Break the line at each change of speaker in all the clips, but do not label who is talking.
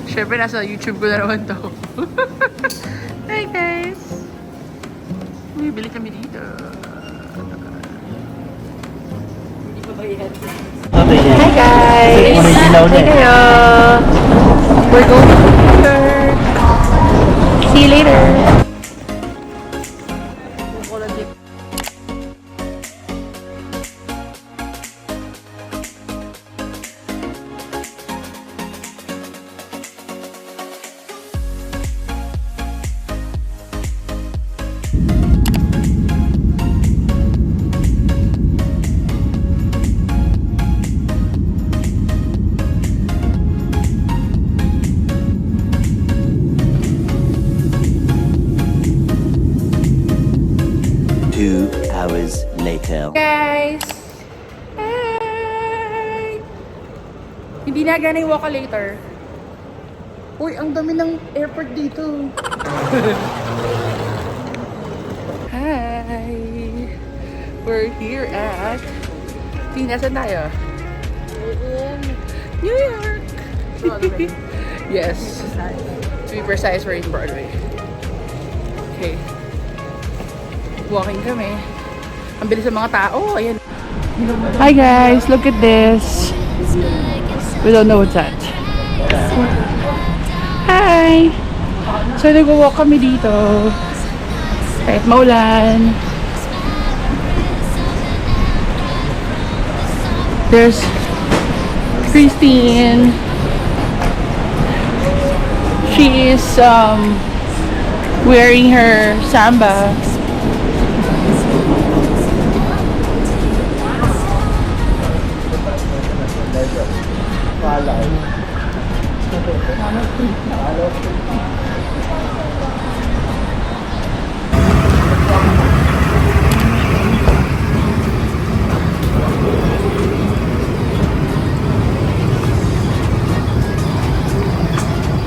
Siyempre, nasa YouTube ko na naman to. Hi guys! Bili kami dito. Hi guys! Hi kayo! We're going here. See you later!
Hours later.
Guys! Hi! Hindi na gana yung walk later. Uy, ang dami ng airport dito. Hi! We're here at... Saan tayo? We're in New York! Yes. To be precise, we're in Broadway. Okay. Walking kami. Ang bilis ng mga tao. Ayan. Hi guys, look at this. We don't know what's that. Hi! So nag-walk kami dito. Kahit maulan. There's Christine. She is wearing her samba.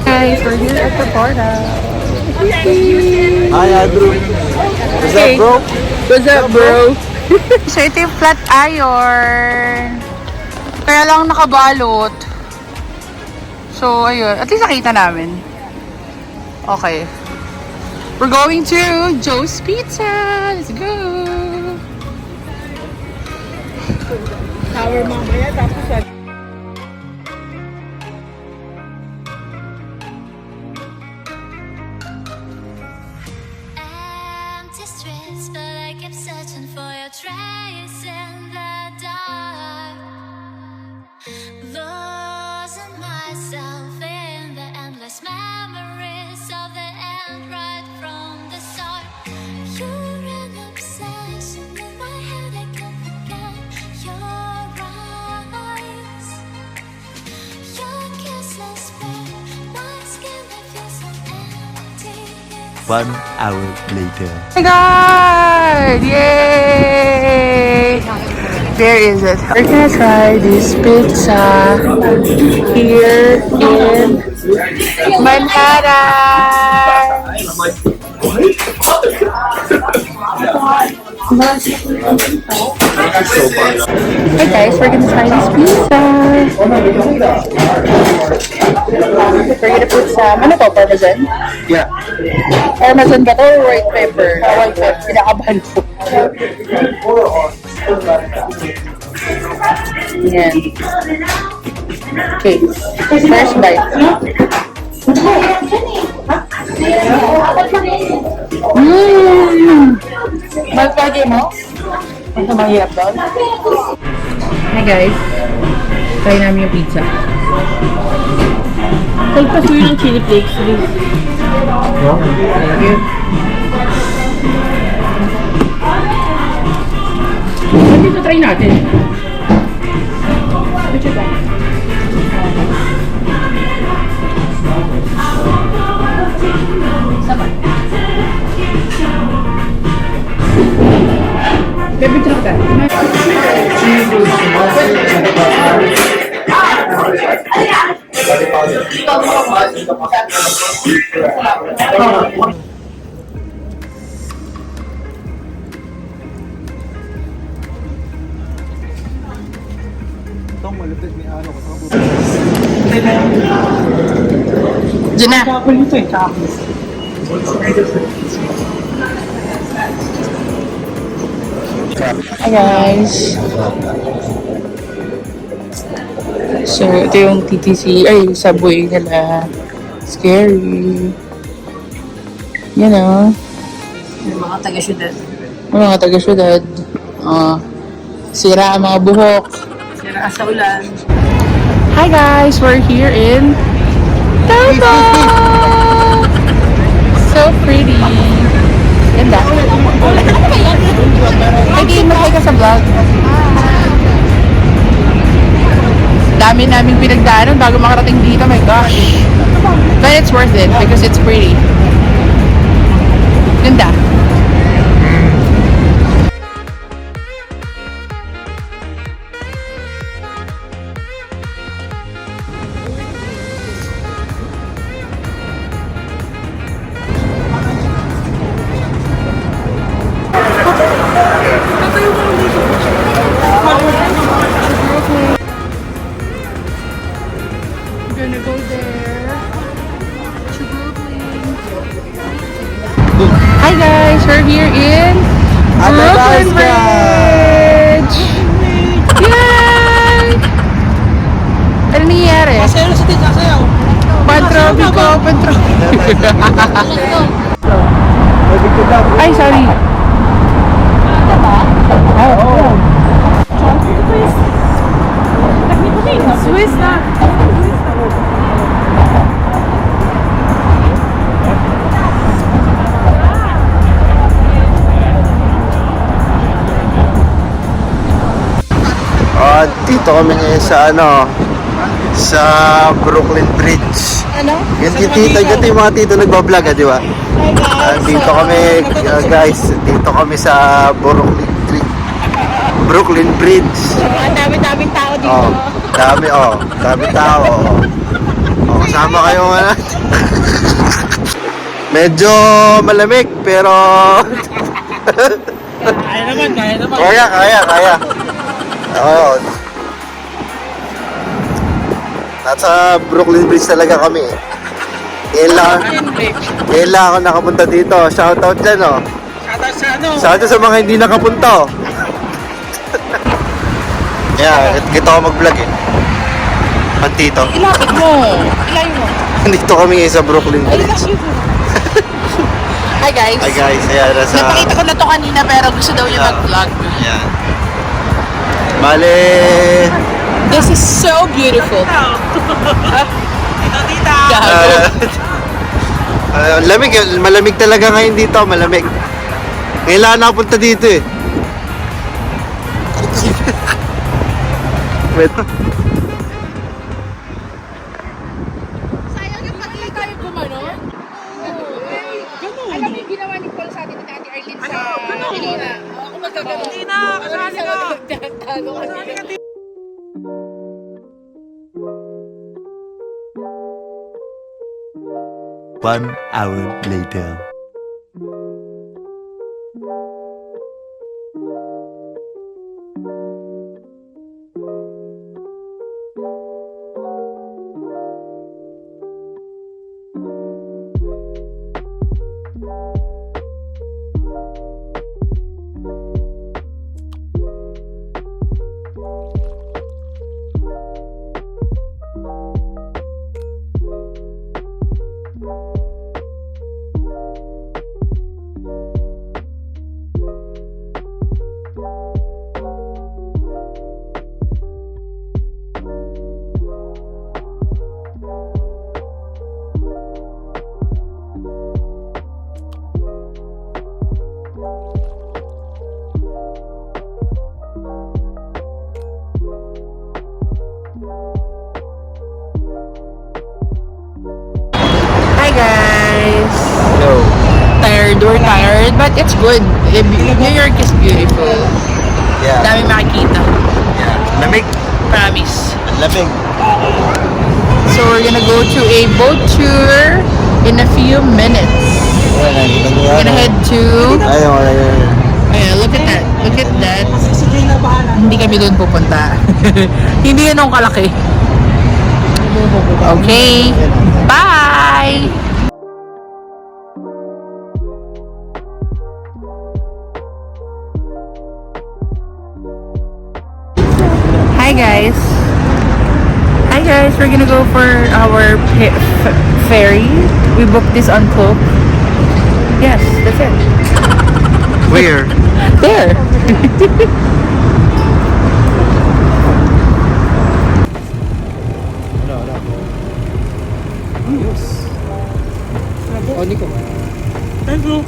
Guys, we're here at the Porta.
Hi, Andrew. What's
Okay.
up, bro?
What's up, bro? So, ito yung flat iron. Kaya lang nakabalot. So, ayun. At least nakita namin. Okay. We're going to Joe's Pizza. Let's go!
Tower mamaya tapos sa
empty streets, but I kept searching for your trace in the dark. Losing myself in the endless memories of the end right from the start. You're an obsession in my head, I can't forget your eyes. Your kisses burn my skin, I feel so empty.
1 hour later.
Oh my God! Yay! There is it. We're gonna try this pizza here in Manhattan. Hey guys, we're gonna try this pizza. We're gonna put some, ano to, parmesan?
Yeah.
Parmesan ba to or white pepper? White pepper. Pinakabahan ko. Yan. Okay. First bite. Magpagi mo? Ito mahirap doon. Hi guys. Try namin yung pizza. Pagpasuyo ng chili flakes, please. Thank you. Dito try natin. Which is that? Baby, trap ka.
Itong malupit ni Ano.
Diyan na. Hi guys. So, ito yung TTC, ay, Subway nila. Scary. Yan o.
Yung mga taga-syudad.
Mga taga-syudad. Sira ang mga buhok.
Sira sa ulan.
Hi guys, we're here in Tampa! So pretty. Ganda. Lagi, mag-hi ka sa vlog. Dami naming pinagdaanan bago makarating dito, my gosh. But it's worth it because it's pretty. Ganda. We're gonna go there to Brooklyn. Hi guys, we're here in Brooklyn Bridge. Yay! Ano nangyayari?
Sayaw na sa tika, sayaw.
Pantropico. Ay, sorry.
Swiss na.
Dito kami ngayon sa sa Brooklyn Bridge.
Ano?
Yan yung mga tito nagbablog, di ba? Dito kami, guys, dito kami sa Brooklyn Bridge.
Ang dami-daming tao dito.
Dami tao. Kasama kayo nga. Medyo malamig, pero
Kaya naman.
kaya. Nasa Brooklyn Bridge talaga kami. Ngayon lang ako nakapunta dito. Shoutout dyan, Shoutout sa mga hindi nakapunta, kita ko mag-vlog Pantito.
Ilapit mo. Ilayo mo.
Dito kami ngayon sa Brooklyn Bridge.
Hi guys.
Hi guys,
Napakita ko na to kanina pero gusto daw niya mag-vlog.
Ayan. Bale,
This is so beautiful.
malamig talaga ngayon dito, malamig. Ngayon lang nakapunta dito
Sayang yung pati tayo gumano. Alam mo yung ginawa ni Paul sa atin ni Ate Arlene sa Pilina. Ako magkagawa. Pilina, kasali ka.
One hour later.
Hi guys.
Hello.
We're tired, but it's good. New York is beautiful.
Yeah.
Dami makikita.
Lamig.
Promise.
Lamig.
So we're gonna go to a boat tour in a few minutes. We're gonna head to... Ayan, look at that. Look at that.
Si Jay na bahala.
Hindi kami doon pupunta. Hindi yun ang kalaki. Okay. Bye! Hi guys. Hi guys, we're gonna go for our ferry. We booked this on Cook. Yes, that's it.
Where?
There.
Thank you.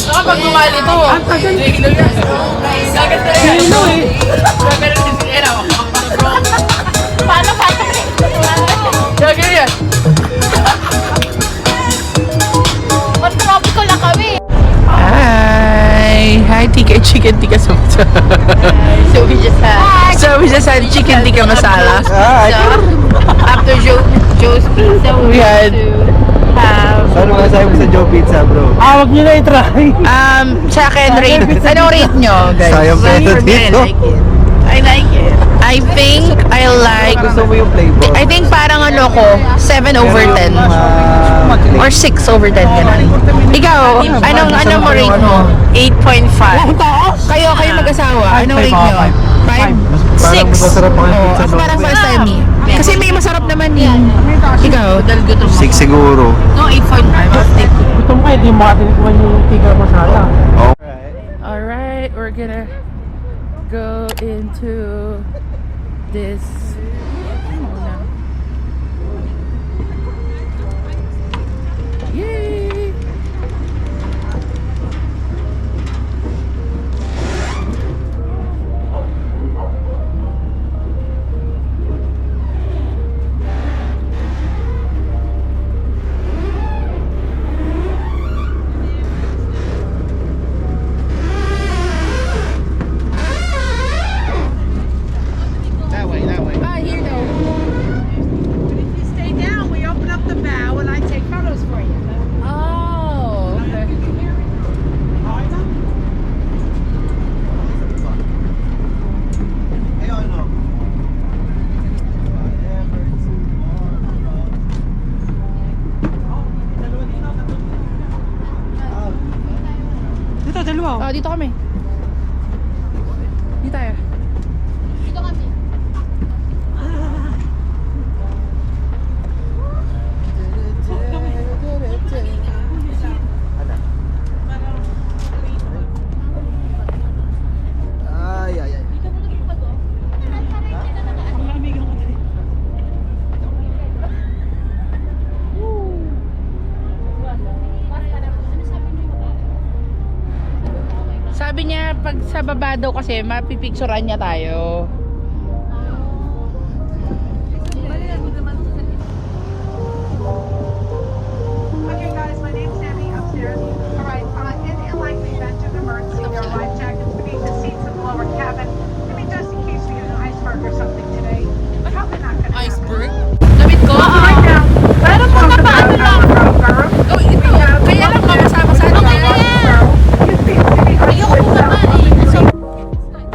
Kapag gumali to. Ang tagal.
Hello eh.
Paano? Gagawin yan.
Ba't tropical lang kami?
Hi, tikka chicken tikka samsa. So we just had chicken tikka masala.
After Joe's Pizza,
We had
Ano masasabi mo sa Joe Pizza, bro?
wag nyo na i-try.
sa akin rate. Anong rate nyo, guys?
Sayang pera dito.
I like it. I think I like
Gusto mo yung flavor?
I think parang ano ko 7 over 10 or 6 over 10 ganun. Ikaw, anong mo rate mo? 8.5. Kayo mag-asawa. Anong rate nyo? 5? 6?
Masarap pa kayo pizza,
Ako
no?
parang first time eh. Kasi may masarap naman eh. Ikaw?
6 siguro.
No, 8.5.
Gutom ka, di mo katinikman yung tiga masala.
Alright, we're gonna go into this. Yay!
Stay down. We open up the bow and I take photos for you.
Oh, okay.
Dito, dalawa.
Oh, dito kami. Dito tayo.
Dito kami.
Ay.
Sabi niya, pag sa baba daw kasi, mapipicturean niya tayo.
Okay, guys, my name's Sammy upstairs. All right, in the unlikely event of emergency, there are life jackets beneath the seats in the lower cabin. I mean, just in case we get an iceberg or something today. Probably not gonna happen.
Damit ko?
Right now,
Pero mga paano lang?
Burrow.
Oh, ito. Kaya lang kasama sa atin.
Ayoko bumaba eh. So,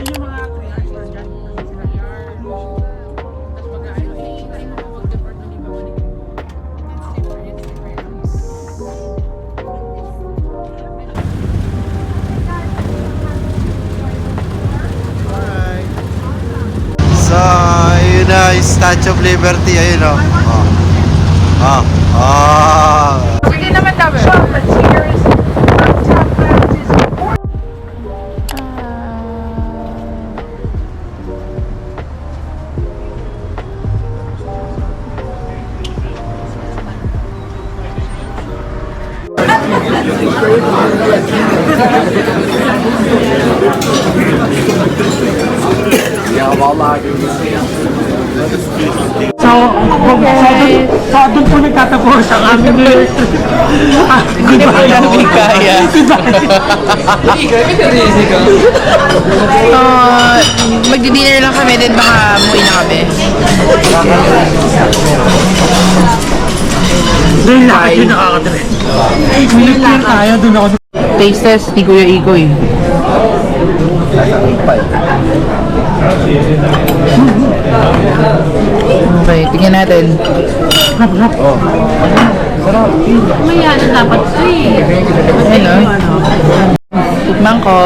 Yung mga iceberg dyan.
So, yun na yung Statue of Liberty. Ayun o.
Sige naman daw.
Chocolate tears. Top lounge is important.
So, doon po nagtatapos ang aming
Hindi pa namin kaya. Magdi-dinner lang kami, then baka muwi na kami.
Doon lakad yun nakakadre. Minute lang tayo, doon ako.
Taste test ni Kuya Iko eh. Okay. Tingnan natin.
May ano dapat ito eh.
Ayun, tikman ko.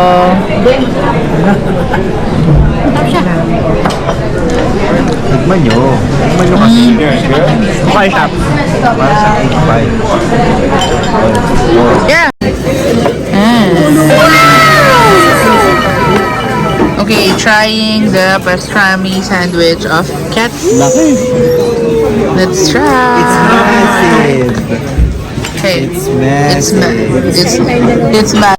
Tikman nyo. Tikman nyo kasi.
Okay, shop.
Para sa cake pie.
Yeah. Okay, trying the pastrami sandwich of Cats. Let's try.
Massive.
Okay.
It's massive.
It's massive.